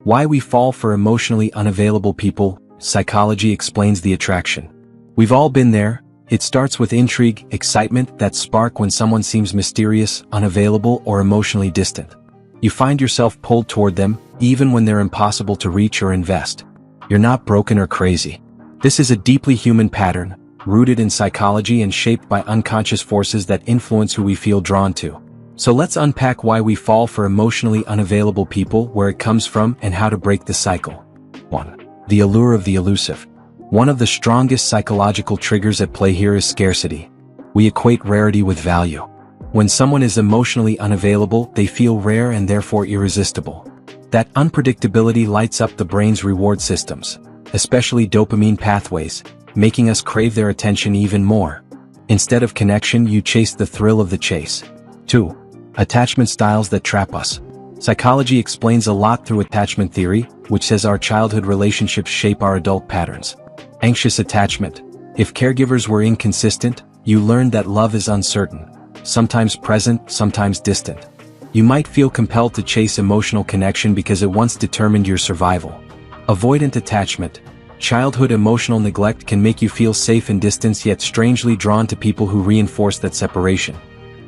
Why we fall for emotionally unavailable people. Psychology explains the attraction. We've all been there. It starts with intrigue, excitement, that spark when someone seems mysterious, unavailable, or emotionally distant. You find yourself pulled toward them, even when they're impossible to reach or invest. You're not broken or crazy. This is a deeply human pattern, rooted in psychology and shaped by unconscious forces that influence who we feel drawn to. So let's unpack why we fall for emotionally unavailable people, where it comes from, and how to break the cycle. 1. The allure of the elusive. One of the strongest psychological triggers at play here is scarcity. We equate rarity with value. When someone is emotionally unavailable, they feel rare and therefore irresistible. That unpredictability lights up the brain's reward systems, especially dopamine pathways, making us crave their attention even more. Instead of connection, you chase the thrill of the chase. 2. Attachment styles that trap us. Psychology explains a lot through attachment theory, which says our childhood relationships shape our adult patterns. Anxious attachment. If caregivers were inconsistent, you learned that love is uncertain, sometimes present, sometimes distant. You might feel compelled to chase emotional connection because it once determined your survival. Avoidant attachment. Childhood emotional neglect can make you feel safe in distance, yet strangely drawn to people who reinforce that separation.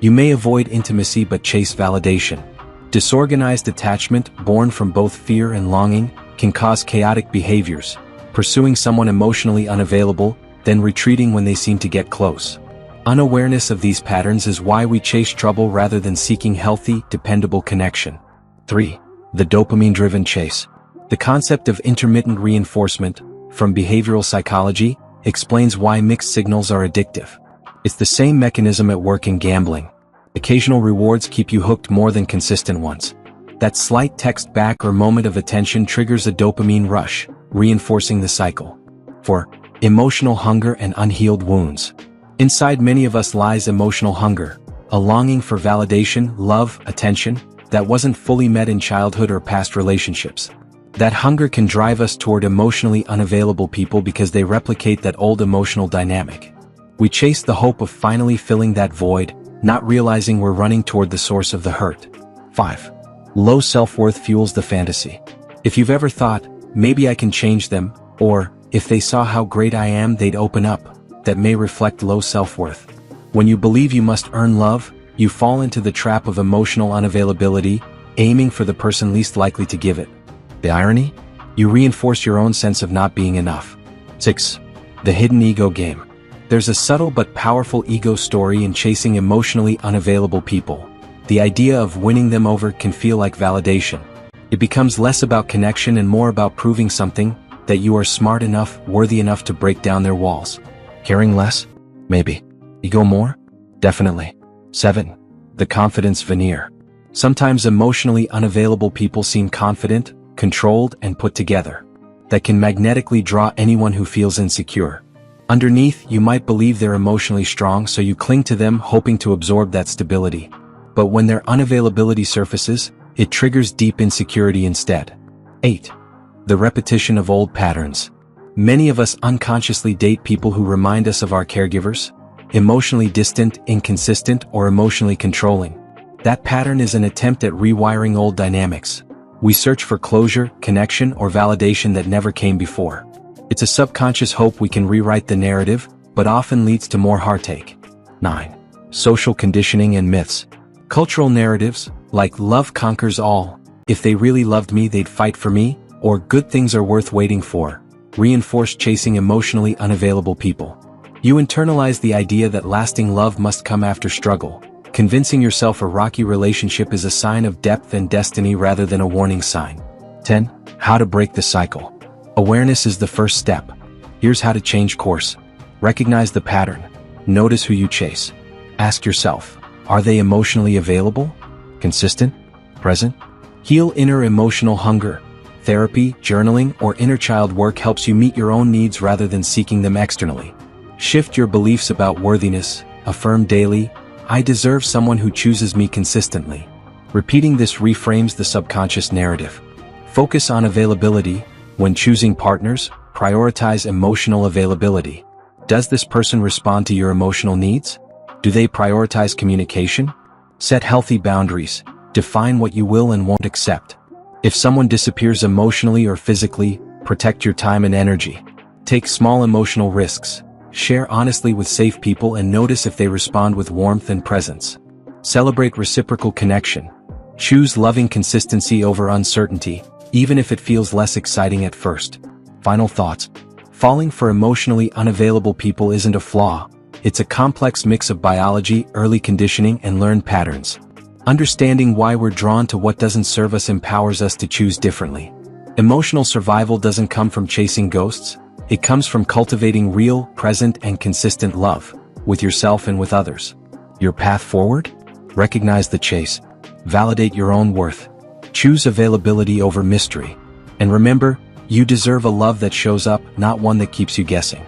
You may avoid intimacy but chase validation. Disorganized attachment, born from both fear and longing, can cause chaotic behaviors, pursuing someone emotionally unavailable, then retreating when they seem to get close. Unawareness of these patterns is why we chase trouble rather than seeking healthy, dependable connection. 3. The dopamine-driven chase. The concept of intermittent reinforcement, from behavioral psychology, explains why mixed signals are addictive. It's the same mechanism at work in gambling. Occasional rewards keep you hooked more than consistent ones. That slight text back or moment of attention triggers a dopamine rush, reinforcing the cycle. 4. Emotional hunger and unhealed wounds. Inside many of us lies emotional hunger, a longing for validation, love, attention, that wasn't fully met in childhood or past relationships. That hunger can drive us toward emotionally unavailable people because they replicate that old emotional dynamic. We chase the hope of finally filling that void, not realizing we're running toward the source of the hurt. 5. Low self-worth fuels the fantasy. If you've ever thought, maybe I can change them, or, if they saw how great I am they'd open up, that may reflect low self-worth. When you believe you must earn love, you fall into the trap of emotional unavailability, aiming for the person least likely to give it. The irony? You reinforce your own sense of not being enough. 6. The hidden ego game. There's a subtle but powerful ego story in chasing emotionally unavailable people. The idea of winning them over can feel like validation. It becomes less about connection and more about proving something, that you are smart enough, worthy enough to break down their walls. Caring less? Maybe. Ego more? Definitely. 7. The confidence veneer. Sometimes emotionally unavailable people seem confident, controlled, and put together. That can magnetically draw anyone who feels insecure. Underneath, you might believe they're emotionally strong, so you cling to them, hoping to absorb that stability. But when their unavailability surfaces, it triggers deep insecurity instead. 8. The repetition of old patterns. Many of us unconsciously date people who remind us of our caregivers, emotionally distant, inconsistent, or emotionally controlling. That pattern is an attempt at rewiring old dynamics. We search for closure, connection, or validation that never came before. It's a subconscious hope we can rewrite the narrative, but often leads to more heartache. 9. Social conditioning and myths. Cultural narratives, like love conquers all, if they really loved me they'd fight for me, or good things are worth waiting for, reinforce chasing emotionally unavailable people. You internalize the idea that lasting love must come after struggle, convincing yourself a rocky relationship is a sign of depth and destiny rather than a warning sign. 10. How to break the cycle. Awareness is the first step. Here's how to change course. Recognize the pattern. Notice who you chase. Ask yourself, are they emotionally available? Consistent? Present? Heal inner emotional hunger. Therapy, journaling, or inner child work helps you meet your own needs rather than seeking them externally. Shift your beliefs about worthiness. Affirm daily, I deserve someone who chooses me consistently. Repeating this reframes the subconscious narrative. Focus on availability. When choosing partners, prioritize emotional availability. Does this person respond to your emotional needs? Do they prioritize communication? Set healthy boundaries. Define what you will and won't accept. If someone disappears emotionally or physically, protect your time and energy. Take small emotional risks. Share honestly with safe people and notice if they respond with warmth and presence. Celebrate reciprocal connection. Choose loving consistency over uncertainty, even if it feels less exciting at first. Final thoughts. Falling for emotionally unavailable people isn't a flaw. It's a complex mix of biology, early conditioning, and learned patterns. Understanding why we're drawn to what doesn't serve us empowers us to choose differently. Emotional survival doesn't come from chasing ghosts. It comes from cultivating real, present, and consistent love, with yourself and with others. Your path forward? Recognize the chase. Validate your own worth. Choose availability over mystery. And remember, you deserve a love that shows up, not one that keeps you guessing.